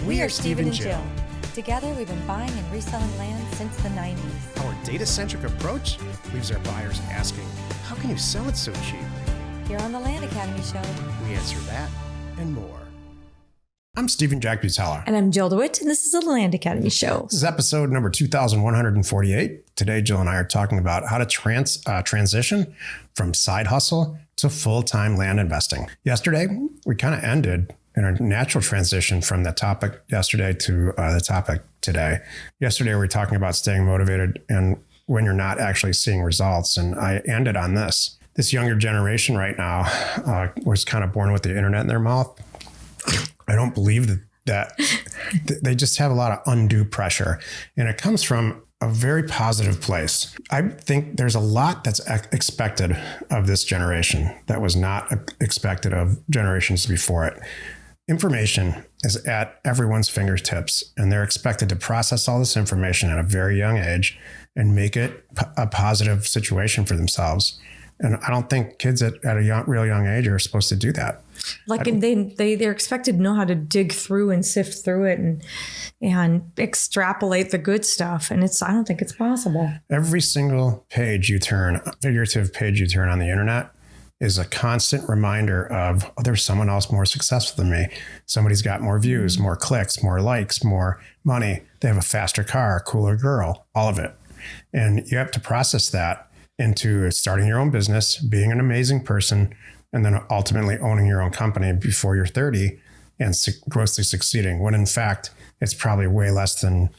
We are Steve and Jill. Together, we've been buying and reselling land since the 90s. Our data-centric approach leaves our buyers asking, how can you sell it so cheap? Here on the Land Academy Show, We answer that and more. I'm Steve and Jack Butala. And I'm Jill DeWit, and this is the Land Academy Show. This is episode number 2148. Today, Jill and I are talking about how to transition from side hustle to full-time land investing. Yesterday, we kind of ended in a natural transition from the topic yesterday to the topic today. Yesterday, we were talking about staying motivated and when you're not actually seeing results. And I ended on this. This younger generation right now was kind of born with the internet in their mouth. I don't believe that they just have a lot of undue pressure. And it comes from a very positive place. I think there's a lot that's expected of this generation that was not expected of generations before it. Information is at everyone's fingertips, and they're expected to process all this information at a very young age and make it a positive situation for themselves. And I don't think kids at a real young age are supposed to do that. Like they're expected to know how to dig through and sift through it and extrapolate the good stuff. And I don't think it's possible. Every single figurative page you turn on the internet is a constant reminder of, oh, there's someone else more successful than me. Somebody's got more views, more clicks, more likes, more money. They have a faster car, a cooler girl, all of it. And you have to process that into starting your own business, being an amazing person, and then ultimately owning your own company before you're 30 and grossly succeeding. When in fact, it's probably way less than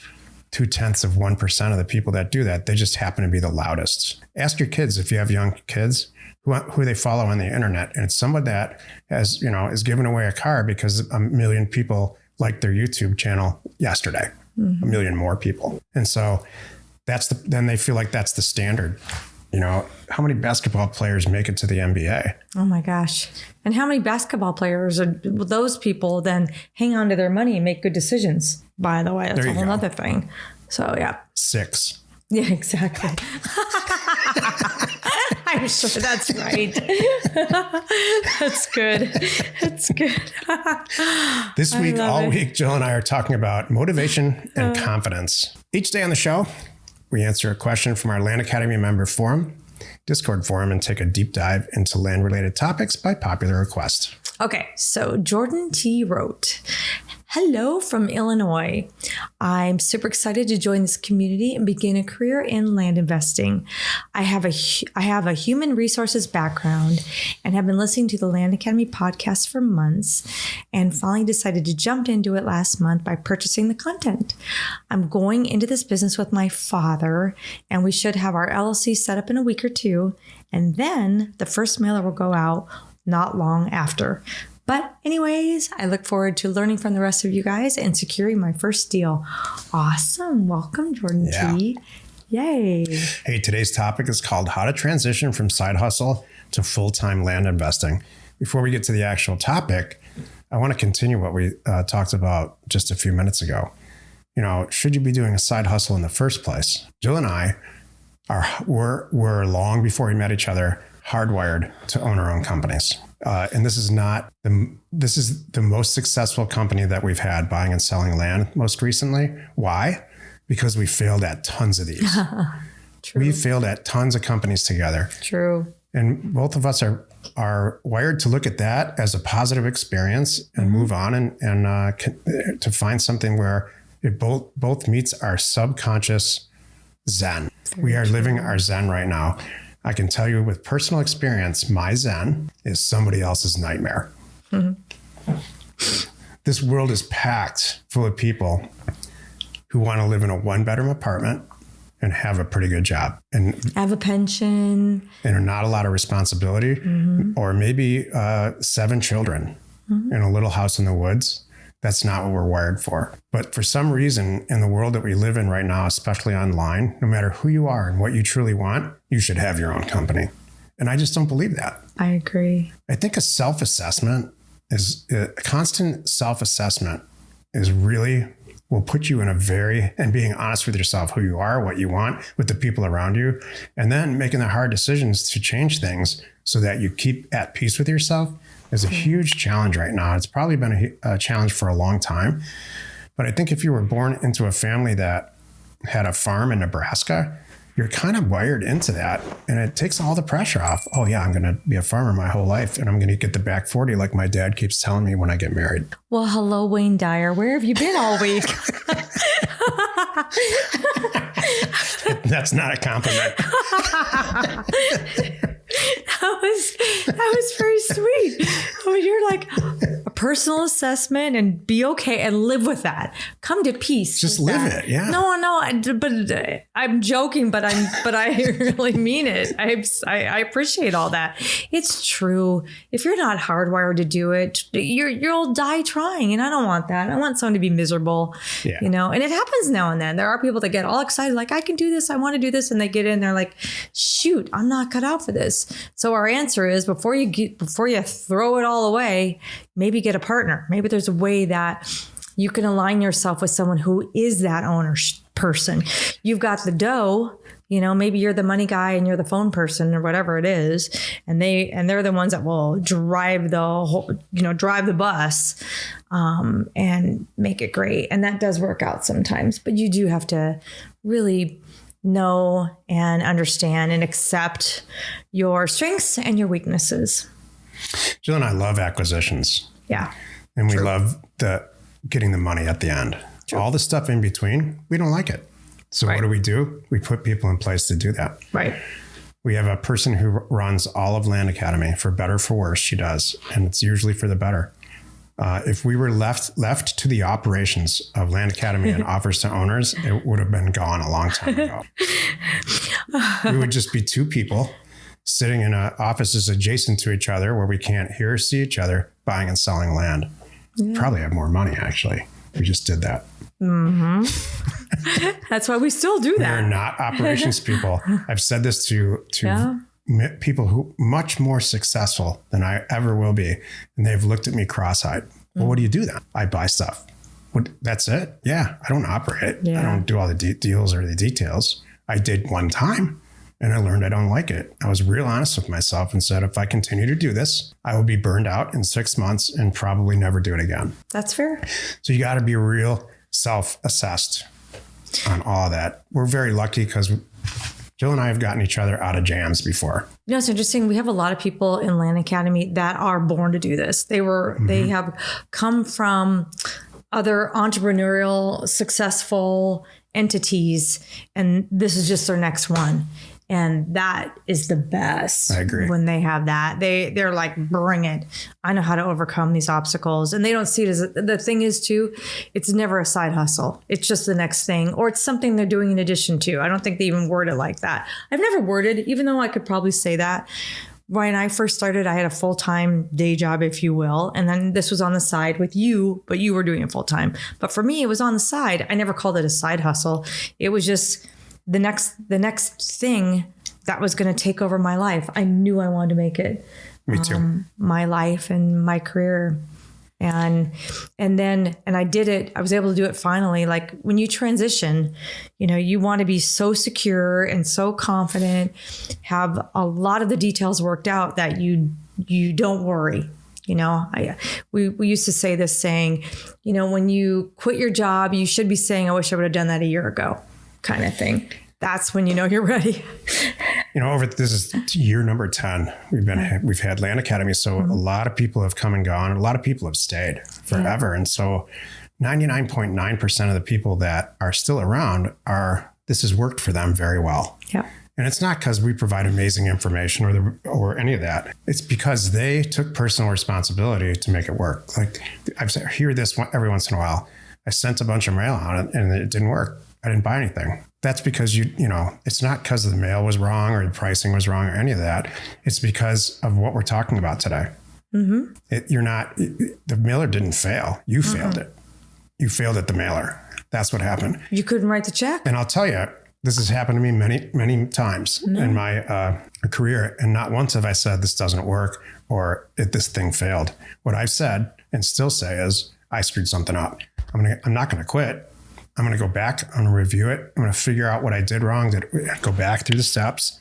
0.2% of the people that do that. They just happen to be the loudest. Ask your kids, if you have young kids, who they follow on the internet. And it's someone that has, is giving away a car because a million people liked their YouTube channel yesterday, a million more people. And so then they feel like that's the standard. How many basketball players make it to the NBA? Oh my gosh. And how many basketball players those people then hang on to their money and make good decisions? By the way, that's a whole other thing. So yeah. 6. Yeah, exactly. I'm sure that's right. That's good. That's good. This week, week, Jill and I are talking about motivation and confidence. Each day on the show, we answer a question from our Land Academy member forum, Discord forum, and take a deep dive into land-related topics by popular request. Okay, so Jordan T. wrote, hello from Illinois. I'm super excited to join this community and begin a career in land investing. I have a human resources background and have been listening to the Land Academy podcast for months and finally decided to jump into it last month by purchasing the content. I'm going into this business with my father, and we should have our LLC set up in a week or two, and then the first mailer will go out not long after. But anyways, I look forward to learning from the rest of you guys and securing my first deal. Awesome. Welcome, Jordan T. Yay. Hey, today's topic is called How to Transition from Side Hustle to Full-Time Land Investing. Before we get to the actual topic, I want to continue what we talked about just a few minutes ago. Should you be doing a side hustle in the first place? Jill and I were long before we met each other, hardwired to own our own companies. And this is the most successful company that we've had buying and selling land most recently. Why? Because we failed at tons of these. True. We failed at tons of companies together. True. And both of us are wired to look at that as a positive experience and move on and to find something where it both meets our subconscious Zen. We are living our Zen right now. I can tell you with personal experience, my Zen is somebody else's nightmare. Mm-hmm. This world is packed full of people who want to live in a 1-bedroom apartment and have a pretty good job and have a pension and not a lot of responsibility, or maybe 7 children in a little house in the woods. That's not what we're wired for. But for some reason, in the world that we live in right now, especially online, no matter who you are and what you truly want, you should have your own company. And I just don't believe that. I agree. I think a constant self-assessment will put you in and being honest with yourself, who you are, what you want, with the people around you, and then making the hard decisions to change things so that you keep at peace with yourself is a huge challenge right now. It's probably been a challenge for a long time. But I think if you were born into a family that had a farm in Nebraska, you're kind of wired into that, and it takes all the pressure off. Oh yeah, I'm going to be a farmer my whole life, and I'm going to get the back 40 like my dad keeps telling me when I get married. Well, hello, Wayne Dyer. Where have you been all week? That's not a compliment. That was very sweet. I mean, you're like a personal assessment and be okay and live with that. Come to peace. Just live it. Yeah. No. But I'm joking, but I really mean it. I appreciate all that. It's true. If you're not hardwired to do it, you'll die trying. And I don't want that. I want someone to be miserable, Yeah. and it happens now and then. There are people that get all excited, like, I can do this. I want to do this. And they get in, they're like, shoot, I'm not cut out for this. So our answer is before you throw it all away, maybe get a partner. Maybe there's a way that you can align yourself with someone who is that owner person. You've got the dough, maybe you're the money guy and you're the phone person or whatever it is. And they're the ones that will drive the bus, and make it great. And that does work out sometimes, but you do have to really know and understand and accept your strengths and your weaknesses. Jill and I love acquisitions. Yeah. And we love getting the money at the end. True. All the stuff in between, we don't like it. So Right. What do? We put people in place to do that. Right. We have a person who runs all of Land Academy, for better, for worse, she does. And it's usually for the better. If we were left to the operations of Land Academy and offers to owners, it would have been gone a long time ago. We would just be two people sitting in offices adjacent to each other where we can't hear or see each other, buying and selling land. Yeah. Probably have more money, actually. We just did that. Mm-hmm. That's why we still do that. We're not operations people. I've said this to people who much more successful than I ever will be. And they've looked at me cross-eyed. Well, what do you do then? I buy stuff. That's it? Yeah. I don't operate it. Yeah. I don't do all the deals or the details. I did one time and I learned I don't like it. I was real honest with myself and said, if I continue to do this, I will be burned out in 6 months and probably never do it again. That's fair. So you got to be real self-assessed on all that. We're very lucky because Jill and I have gotten each other out of jams before. It's interesting. We have a lot of people in Land Academy that are born to do this. They have come from other entrepreneurial, successful entities, and this is just their next one. And that is the best. I agree. When they have that, they're like, bring it. I know how to overcome these obstacles. And they don't see it as the thing is too, it's never a side hustle. It's just the next thing, or it's something they're doing in addition to. I don't think they even word it like that. I've never worded, even though I could probably say that. When I first started, I had a full-time day job, if you will. And then this was on the side with you, but you were doing it full-time. But for me, it was on the side. I never called it a side hustle. It was just the next thing that was going to take over my life. I knew I wanted to make it. Me too. My life and my career. And I did it. I was able to do it finally. Like when you transition, you want to be so secure and so confident, have a lot of the details worked out that you don't worry. We used to say this saying, when you quit your job, you should be saying, I wish I would have done that a year ago, kind of thing. That's when you're ready. This is year number 10. We've had Land Academy. So a lot of people have come and gone. A lot of people have stayed forever. Yeah. And so 99.9% of the people that are still around this has worked for them very well. Yeah. And it's not because we provide amazing information or any of that. It's because they took personal responsibility to make it work. Like I hear this every once in a while. I sent a bunch of mail out and it didn't work. I didn't buy anything. That's because it's not because the mail was wrong or the pricing was wrong or any of that. It's because of what we're talking about today. Mm-hmm. The mailer didn't fail. You failed it. You failed at the mailer. That's what happened. You couldn't write the check. And I'll tell you, this has happened to me many, many times in my career. And not once have I said this doesn't work or this thing failed. What I've said and still say is I screwed something up. I'm not going to quit. I'm going to go back. I'm going to review it. I'm going to figure out what I did wrong. Go back through the steps,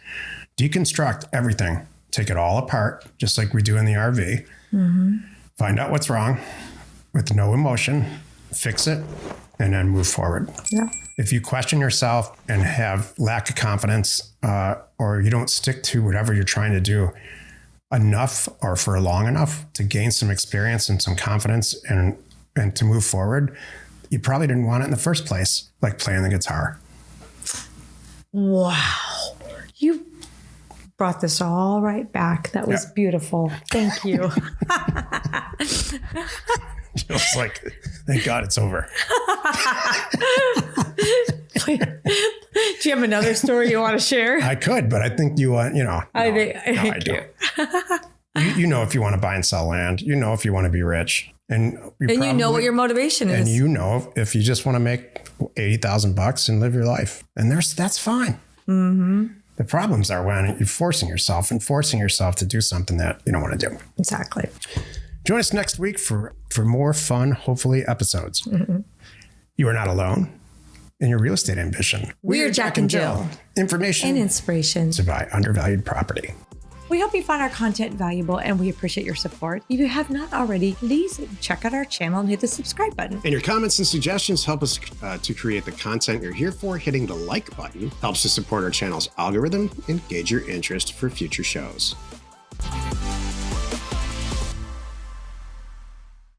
deconstruct everything, take it all apart, just like we do in the RV. Mm-hmm. Find out what's wrong with no emotion, fix it, and then move forward. Yeah. If you question yourself and have lack of confidence, or you don't stick to whatever you're trying to do enough or for long enough to gain some experience and some confidence and to move forward, you probably didn't want it in the first place, like playing the guitar. Wow. You brought this all right back. That was beautiful. Thank you. Just like, thank God it's over. Do you have another story you want to share? I could, but I think you want, I don't. You know if you want to buy and sell land, you know if you want to be rich. And you know what your motivation is. And you know if you just want to make $80,000 and live your life. And that's fine. Mm-hmm. The problems are when you're forcing yourself to do something that you don't want to do. Exactly. Join us next week for more fun, hopefully, episodes. Mm-hmm. You are not alone in your real estate ambition. We are Jack and Jill. Information and inspiration to buy undervalued property. We hope you find our content valuable and we appreciate your support. If you have not already, please check out our channel and hit the subscribe button. And your comments and suggestions help us to create the content you're here for. Hitting the like button helps to support our channel's algorithm and gauge your interest for future shows.